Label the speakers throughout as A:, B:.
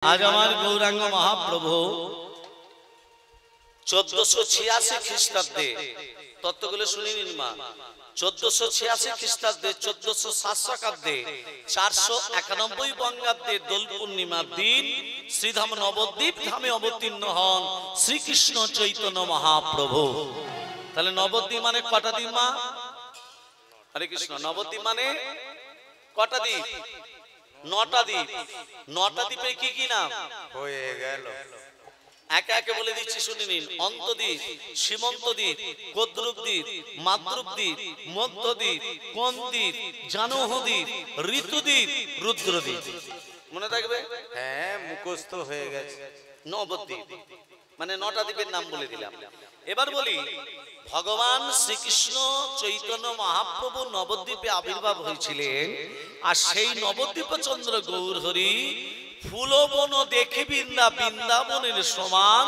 A: आज हमारे गौरांग महाप्रभु 1486 খ্রিস্টাব্দে তত্ত্বগুলো শুনে নিন মা। 1486 খ্রিস্টাব্দে 1407 শকাব্দে 491 বঙ্গাব্দে দোল পূর্ণিমার দিন শ্রীধাম নবদ্বীপ ধামে অবতীর্ণ হন শ্রীকৃষ্ণ চৈতন্য মহাপ্রভু। তাহলে নবদ্বীপ মানে কটা দিন মা? হরে কৃষ্ণ। নবদ্বীপ মানে কটা দ্বীপ? 9টা দ্বীপ। 9টা দ্বীপে কি কি নাম
B: হয়ে গেল?
A: একে একে বলে দিচ্ছি শুনে নিন। অন্তদ্বীপ, সীমন্তদ্বীপ, কদ্রুপদ্বীপ, মাতৃদ্বীপ, মধ্যদ্বীপ, কোনদ্বীপ, জানহদ্বীপ, ঋতুদ্বীপ, রুদ্রদ্বীপ। মনে থাকবে?
B: হ্যাঁ, মুখস্থ হয়ে গেছে।
A: নবদ্বীপ মানে 9টা দ্বীপের নাম বলে দিলাম। এবার বলি, ভগবান শ্রীকৃষ্ণ চৈতন্য মহাপ্রভু নবদ্বীপে আবির্ভাব হয়েছিলেন। আর সেই নবদ্বীপ চন্দ্র গৌর হরি ফুলবন দেখি বৃন্দাবনের সমান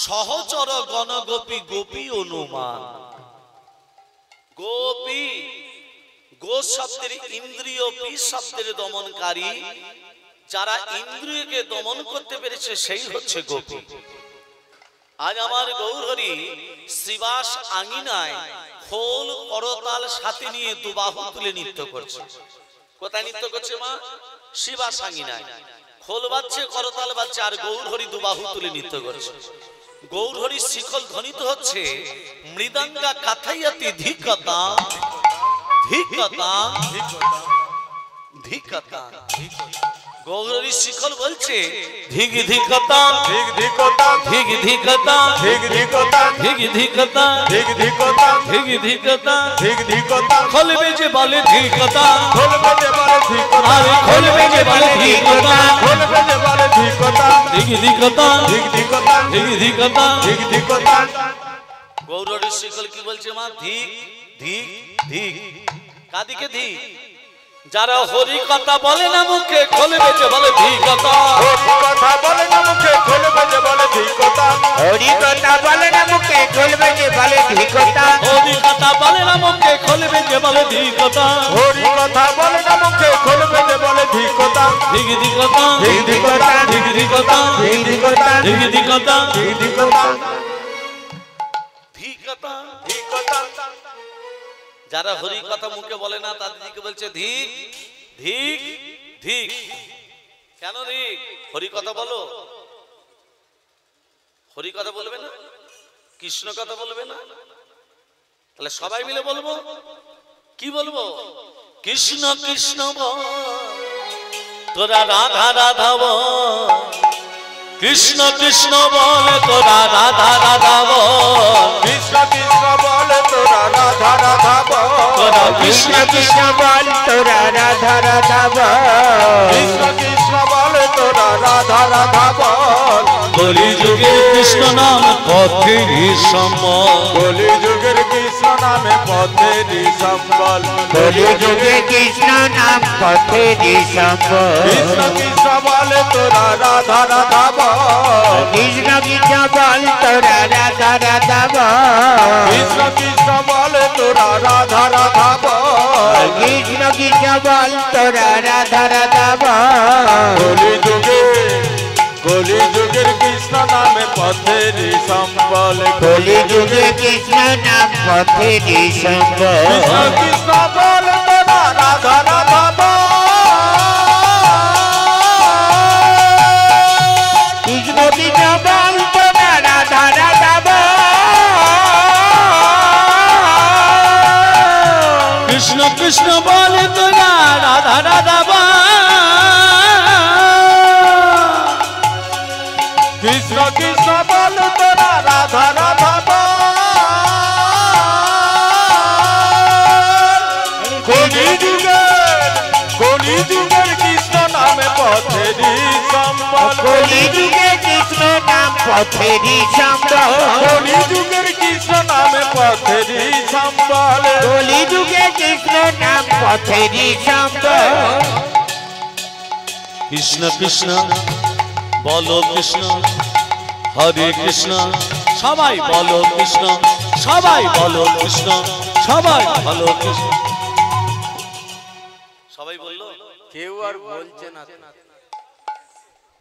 A: সহচর গণগোপী গোপী অনুমান। গোপী, গো শব্দের ইন্দ্রিয়, পি শব্দের দমনকারী। যারা ইন্দ্রিয়কে দমন করতে পেরেছে সেই হচ্ছে গোপী। আজ আমার গৌরহরি শ্রীবাস আঙিনায় খোল করতাল সাথে নিয়ে দুবাহু তুলে নৃত্য করছে। কোথায় নৃত্য করছে মা? শ্রীবাস আঙিনায় খোল বাজছে, করতাল বাজছে, আর গৌরহরি দুবাহু তুলে নৃত্য করছে। গৌরহরি শিখল ধ্বনিত হচ্ছে মৃদঙ্গা কাথাইয়াতি ধিকতা ধিকতা ধিকতা। গৌরহরি শিখল বলছে ধিক ধিকতা
B: ঠিক ধিকতা,
A: ধিক ধিকতা
B: ঠিক ধিকতা,
A: ধিক ধিকতা
B: ঠিক ধিকতা,
A: ধিক ধিকতা।
B: ঠিক ধিকতা।
A: খোলবে যে বলে ধিকতা,
B: খোলবে যে বলে ধিকতা,
A: আরে খোলবে যে বলে ধিকতা,
B: খোলবে যে বলে ধিকতা,
A: ধিক ধিকতা
B: ঠিক ধিকতা,
A: ধিক ধিকতা।
B: ঠিক ধিকতা।
A: গৌরহরি শিখল কি বলছে মা? ধিক ধিক ধিক। কাদিকে ধিক? যারা হরি কথা বলে না মুখে খোলবে যে বলে ধিকতা।
B: হরি কথা বলে না মুখে, খোলবে যে বলে ধিকতা।
C: হরি কথা বলে না মুখে, খোলবে যে বলে ধিকতা।
A: হরি কথা বলে না মুখে খোলবে যে বলে ধিকতা।
B: হরি কথা বলে না মুখে, খোলবে যে বলে ধিকতা।
A: ধিক ধিকতা
B: ঠিক ধিকতা,
A: ধিক ধিকতা
B: ঠিক ধিকতা,
A: ধিক ধিকতা
B: ঠিক ধিকতা,
A: ধিকতা।
B: ধিকতা।
A: যারা হরি কথা মুখে বলে না তাদেরকে বলছে ধিক ধিক ধিক। কেন ধিক? হরি কথা বলো। হরি কথা বলবে না, কৃষ্ণ কথা বলবে না, তাহলে সবাই মিলে বলবো। কি বলবো? কৃষ্ণ কৃষ্ণ বল, তোরা রাধা রাধা বল। কৃষ্ণ কৃষ্ণ বল, তোরা রাধা রাধা বল।
B: কৃষ্ণ কৃষ্ণ বলে তোরা রাধা রাধা বল।
A: তোরা
C: কৃষ্ণ
A: কৃষ্ণ
C: কৃষ্ণ বল, তোরা রাধা রাধা বল।
B: কৃষ্ণ কৃষ্ণ বলে তোরা রাধা রাধা বল।
A: কলি যুগে কৃষ্ণ নাম পথেরই সম্বল।
B: কলি যুগের কৃষ্ণ নামে পথেরই সম্বল।
C: কলি যুগে কৃষ্ণ নাম পথেরই সম্বল।
B: কৃষ্ণ কৃষ্ণ বলে তোরা রাধা রাধা বল।
C: কৃষ্ণ কৃষ্ণ বল, তোরা রাধা রাধা বল।
B: কৃষ্ণ কৃষ্ণ বলে তোরা রাধা রাধা বল।
C: কৃষ্ণ কৃষ্ণ বল, তোরা রাধা রাধা বল।
B: কলি যুগের কৃষ্ণ নামে পথেরই সম্বল।
C: কলি যুগে কৃষ্ণ নাম পথেরই সম্বল।
B: কৃষ্ণ কৃষ্ণ বলে তোরা রাধা রাধা বল।
C: কৃষ্ণ কৃষ্ণ বল, তোরা রাধা রাধা বল।
A: কৃষ্ণ কৃষ্ণ বলে তোরা রাধা রাধা বল।
B: কৃষ্ণ কৃষ্ণ বলে তোরা রাধা রাধা বল। কলি যুগের কৃষ্ণ নামে পথেরই সম্বল।
C: কলি যুগে কৃষ্ণ নাম পথেরই সম্বল।
B: কলি যুগের কৃষ্ণ নামে পথেরই সম্বল।
C: কলি যুগে কৃষ্ণ নাম পথেরই সম্বল।
A: কৃষ্ণ কৃষ্ণ বলো কৃষ্ণ, হরে কৃষ্ণ। সবাই বলো কৃষ্ণ, সবাই বলো কৃষ্ণ, সবাই বলো কৃষ্ণ। সবাই বললো,
B: কেউ আর বলছে না।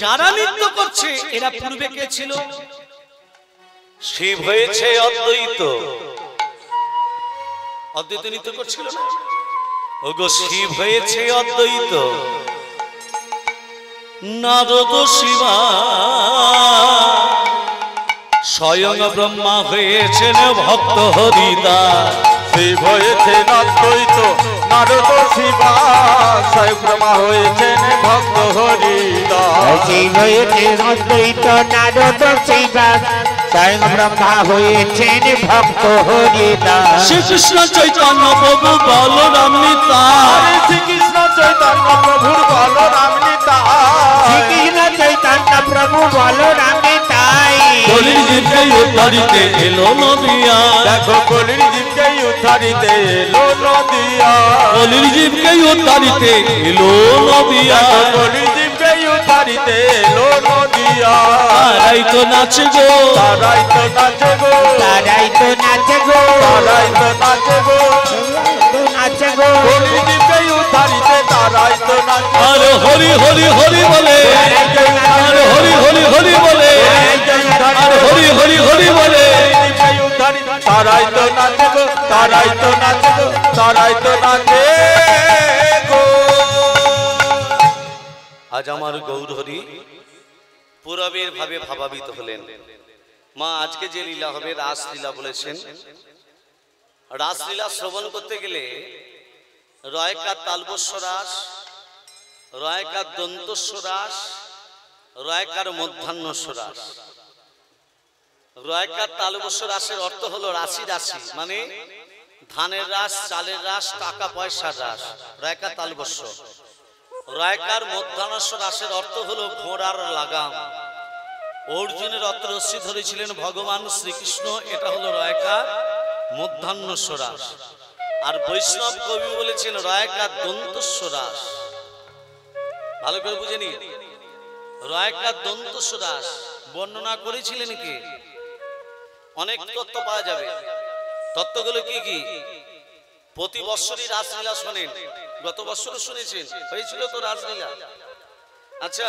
A: যারা নৃত্য করছে এরা পূর্বে কে ছিল? শিব হয়েছে অদ্বৈত, অদ্বৈত নৃত্য করছিল না? ওগো শিব হয়েছে অদ্বৈত, নারদ শিবা স্বয়ং ব্রহ্মা হয়েছেন ভক্ত হরিদাস।
B: শিব হয়েছেন অদ্বৈত, নারদ শিবা স্বয়ং ব্রহ্মা হয়েছেন ভক্ত হরিদাস।
C: শিব হয়েছেন অদ্বৈত, নারদ শিবা স্বয়ং ব্রহ্মা হয়েছেন ভক্ত হরিদাস।
A: শ্রীকৃষ্ণ চৈতন্য প্রভু বলরাম নিতাই,
B: শ্রীকৃষ্ণ চৈতন্য প্রভুর বলরাম নিতাই,
C: শ্রীকৃষ্ণ চৈতন্য প্রভু বলরাম নিতাই।
A: কলির জীবকে উদ্ধারিতে এলো নদিয়া,
B: দেখো কলির জীবকে উদ্ধারিতে এলো নদিয়া,
A: কলির জীবকে উদ্ধারিতে এলো নদিয়া।
B: কলির জীবকে উদ্ধারিতে এলো নদিয়া।
A: তারাই তো নাচে গো,
B: তারাই তো নাচে গো,
C: তারাই তো নাচে গো,
B: তারাই তো নাচে গো,
C: নাচে গো।
B: কলির জীবকে উদ্ধারিতে তারাই তো নাচে।
A: আরে হরি হরি হরি বলে, আরে হরি হরি হরি বলে, আরে হরি হরি হরি বলে।
B: তারাই তো নাচে গো, তারাই তো নাচে গো, তারাই তো নাচে গো।
A: আজ আমার গৌর হরি পুরবের ভাবে ভাবাবিত হলেন। মা আজকে যে লীলা হবে রাসলীলা বলেছেন। রাসলীলা শ্রবণ করতে গেলে রয়কার তালবস্য রাস, রয়কার দন্তস্য রাস, রয়কার মধ্যাহ্নস্য রাস। রয়কার তালবস্য রাসের অর্থ হলো রাশি রাশি, মানে ধানের রাস, চালের রাস, টাকা পয়সার রাস, রয়কার তালবস্য। রয়কার মধ্যাহ্নস্য রাসের অর্থ হলো ঘোড়ার লাগাম। অর্জুনের অস্ত্ররশ্মি ধরেছিলেন ভগবান শ্রীকৃষ্ণ, এটা হলো রয়কার মধ্যাহ্নস্য রাস। আর বৈষ্ণব কবি বলেছেন রয়কার দন্তস্য রাস। ভালো করে বুঝে নিন, রয়কার দন্তস্য রাস বর্ণনা করেছিলেন কে? অনেক তত্ত্ব পাওয়া যাবে। তত্ত্বগুলো কি কি? প্রতি বৎসরই রাসলীলা শোনেন, গত বৎসরও শুনেছেন, হয়েছিল তো রাসলীলা। আচ্ছা,